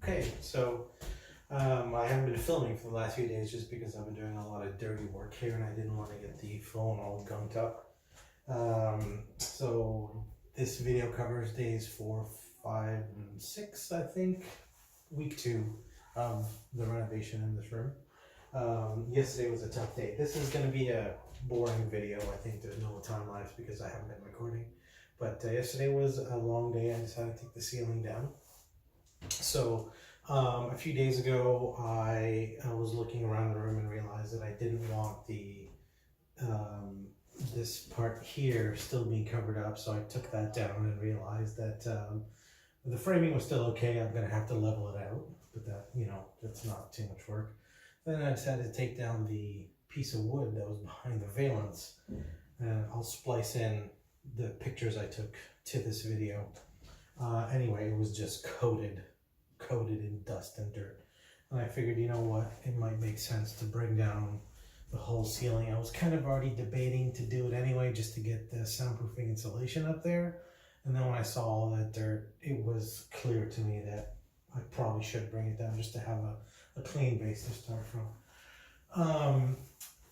Okay, so I haven't been filming for the last few days just because I've been doing a lot of dirty work here and I didn't want to get the phone all gunked up. So this video covers days 4, 5, and 6, I think, week 2 of the renovation in this room. Yesterday was a tough day. This is going to be a boring video. I think there's no time lapse because I haven't been recording. But yesterday was a long day. I decided to take the ceiling down. So a few days ago, I was looking around the room and realized that I didn't want the this part here still being covered up. So I took that down and realized that the framing was still okay. I'm going to have to level it out, but that's not too much work. Then I decided to take down the piece of wood that was behind the valance, and I'll splice in the pictures I took to this video. Anyway, it was just coated in dust and dirt. And I figured, you know what, it might make sense to bring down the whole ceiling. I was kind of already debating to do it anyway, just to get the soundproofing insulation up there. And then when I saw all that dirt, it was clear to me that I probably should bring it down just to have a clean base to start from.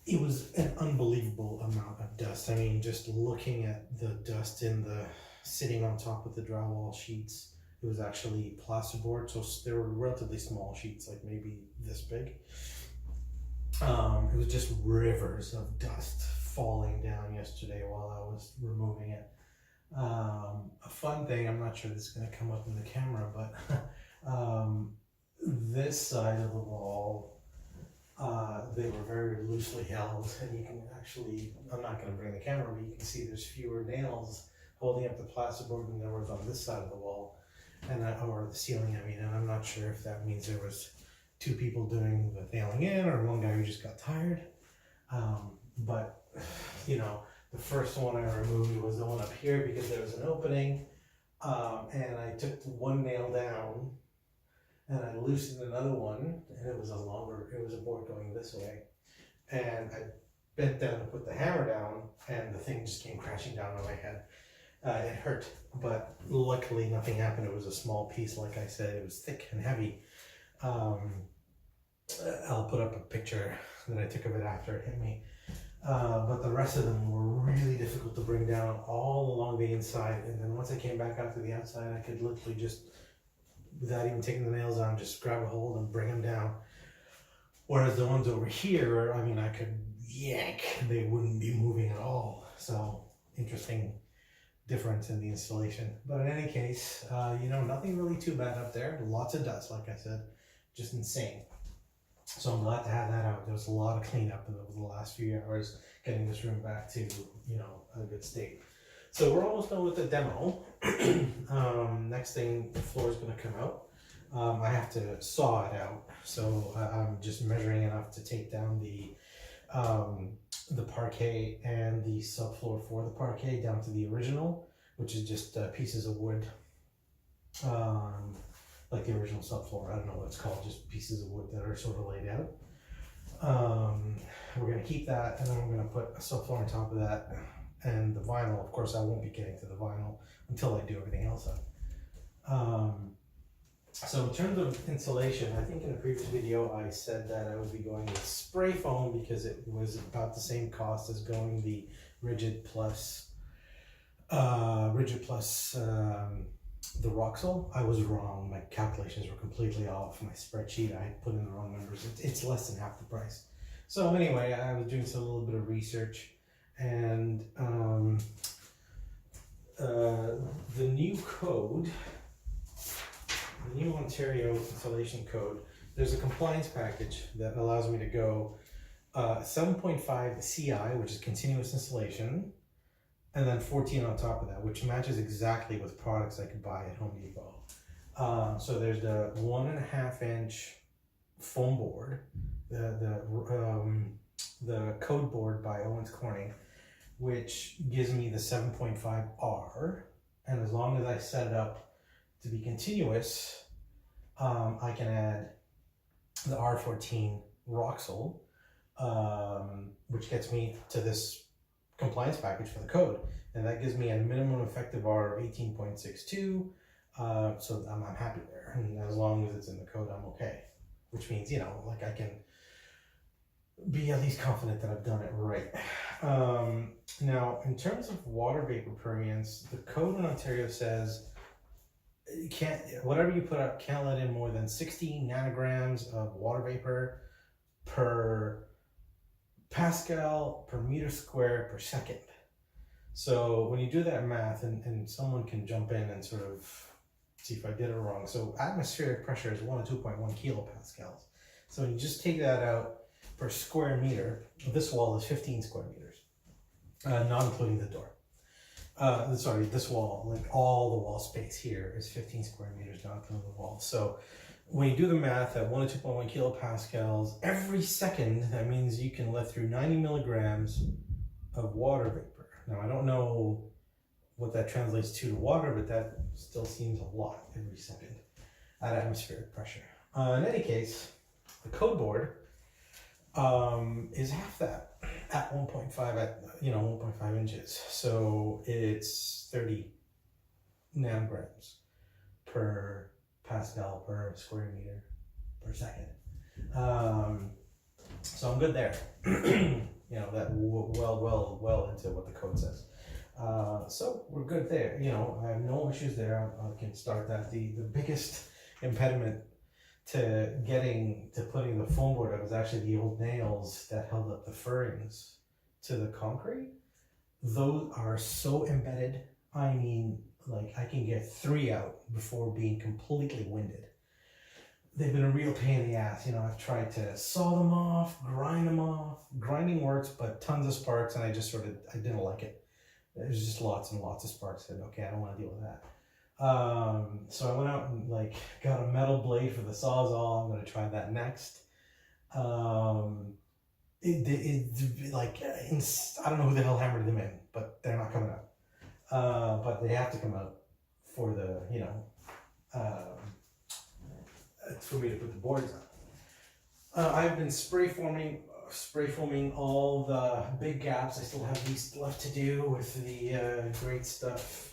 It was an unbelievable amount of dust. I mean, just looking at the dust sitting on top of the drywall sheets, it was actually plasterboard, so they were relatively small sheets, like maybe this big. It was just rivers of dust falling down yesterday while I was removing it. A fun thing, I'm not sure this is going to come up in the camera, but this side of the wall, they were very loosely held, and you can actually, I'm not going to bring the camera, but you can see there's fewer nails holding up the plasterboard than there was on this side of the wall, or the ceiling, I mean, and I'm not sure if that means there was 2 people doing the nailing in or one guy who just got tired. But the first one I removed was the one up here because there was an opening, and I took one nail down and I loosened another one, and it was a board going this way, and I bent down to put the hammer down, and the thing just came crashing down on my head. It hurt, but luckily nothing happened. It was a small piece, like I said. It was thick and heavy. I'll put up a picture that I took of it after it hit me. But the rest of them were really difficult to bring down all along the inside, and then once I came back out to the outside, I could literally just, without even taking the nails on, just grab a hold and bring them down. Whereas the ones over here, I mean, I could yank, they wouldn't be moving at all. So interesting difference in the installation. But in any case, nothing really too bad up there. Lots of dust, like I said, just insane. So I'm glad to have that out. There was a lot of cleanup over the last few hours, getting this room back to, a good state. So we're almost done with the demo. Next thing, the floor is going to come out. I have to saw it out, so I'm just measuring enough to take down the parquet and the subfloor for the parquet down to the original, which is just pieces of wood, like the original subfloor. I don't know what it's called, just pieces of wood that are sort of laid out. We're going to keep that, and then we're going to put a subfloor on top of that, and the vinyl. Of course, I won't be getting to the vinyl until I do everything else up. So in terms of insulation, I think in a previous video I said that I would be going with spray foam because it was about the same cost as going the rigid plus the Roxol. I was wrong. My calculations were completely off. My spreadsheet, I put in the wrong numbers. It's less than half the price. So anyway, I was doing a little bit of research, and the new code, the new Ontario Insulation Code, there's a compliance package that allows me to go 7.5 CI, which is continuous installation, and then 14 on top of that, which matches exactly with products I could buy at Home Depot. So there's the 1.5 inch foam board, the code board by Owens Corning, which gives me the 7.5R, and as long as I set it up to be continuous, I can add the R14 Roxol, which gets me to this compliance package for the code, and that gives me a minimum effective R of 18.62, So I'm happy there, and as long as it's in the code, I'm okay. Which means, you know, like I can be at least confident that I've done it right. Now, in terms of water vapor permeance, the code in Ontario says you can't, whatever you put up can't let in more than 60 nanograms of water vapor per Pascal per meter square per second. So when you do that math, and someone can jump in and sort of see if I did it wrong. So atmospheric pressure is 1 to 2.1 kilopascals. So when you just take that out per square meter, this wall is 15 square meters, not including the door. Sorry, this wall, like all the wall space here is 15 square meters, not including the wall. So when you do the math at 1 to 2.1 kilopascals, every second, that means you can let through 90 milligrams of water vapor. Now, I don't know what that translates to water, but that still seems a lot every second at atmospheric pressure. In any case, the code board is half that at 1.5 at 1.5 inches. So it's 30 nanograms per Pascal per square meter per second. So I'm good there. That well into what the code says. So we're good there. I have no issues there. I can start that. The biggest impediment to putting the foam board up is actually the old nails that held up the furrings to the concrete. Those are so embedded. I mean, like I can get 3 out before being completely winded. They've been a real pain in the ass. I've tried to saw them off, grind them off. Grinding works, but tons of sparks, and I didn't like it. There's just lots and lots of sparks. I said, okay, I don't want to deal with that. So I went out and got a metal blade for the Sawzall. I'm going to try that next. I don't know who the hell hammered them in, but they're not coming out. But they have to come out for the, for me to put the boards on. I've been spray foaming all the big gaps. I still have these left to do with the Great Stuff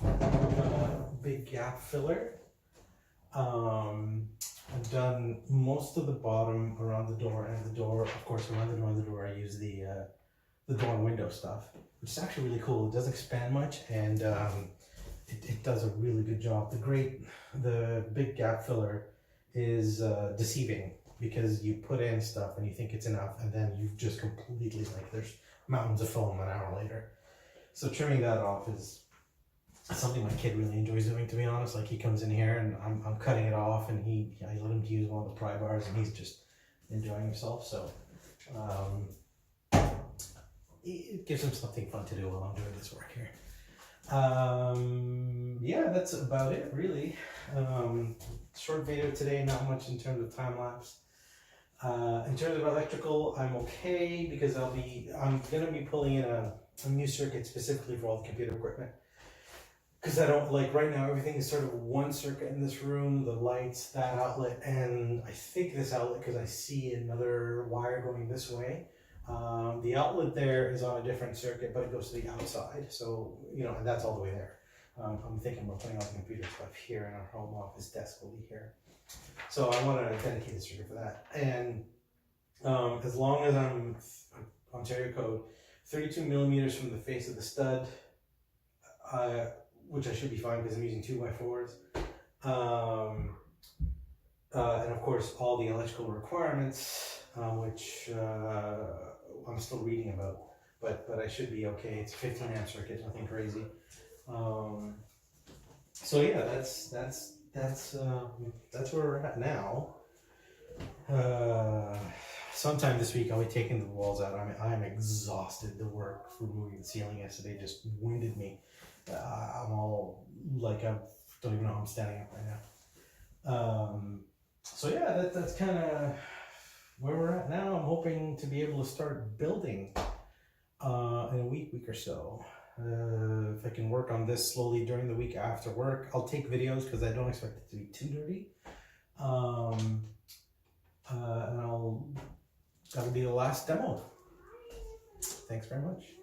big gap filler. I've done most of the bottom around the door and the door. Of course, around the door I use the door and window stuff, which is actually really cool. It doesn't expand much, and it does a really good job. The big gap filler is deceiving, because you put in stuff and you think it's enough, and then you've just completely, there's mountains of foam an hour later. So trimming that off is something my kid really enjoys doing, to be honest. He comes in here and I'm cutting it off, and I let him use one of the pry bars, and he's just enjoying himself. So it gives him something fun to do while I'm doing this work here. Yeah, that's about it, really. Short video today, not much in terms of time lapse. In terms of electrical, I'm okay, because I'm gonna be pulling in a new circuit specifically for all the computer equipment. Because I don't right now, everything is sort of one circuit in this room, the lights, that outlet, and I think this outlet, because I see another wire going this way. The outlet there is on a different circuit, but it goes to the outside. So, and that's all the way there. I'm thinking about putting all the computer stuff here, and our home office desk will be here. So I want to dedicate a circuit for that. And as long as I'm Ontario code, 32 millimeters from the face of the stud, which I should be fine because I'm using 2x4s. And of course, all the electrical requirements, which I'm still reading about, but I should be okay. It's a 15 amp circuit, nothing crazy. So yeah, that's where we're at now. Sometime this week I'll be taking the walls out. I'm exhausted. The work for moving the ceiling yesterday just winded me. I'm all I don't even know how I'm standing up right now. So yeah, that's kind of where we're at now. I'm hoping to be able to start building in a week or so. If I can work on this slowly during the week after work, I'll take videos because I don't expect it to be too dirty. And that'll be the last demo. Thanks very much.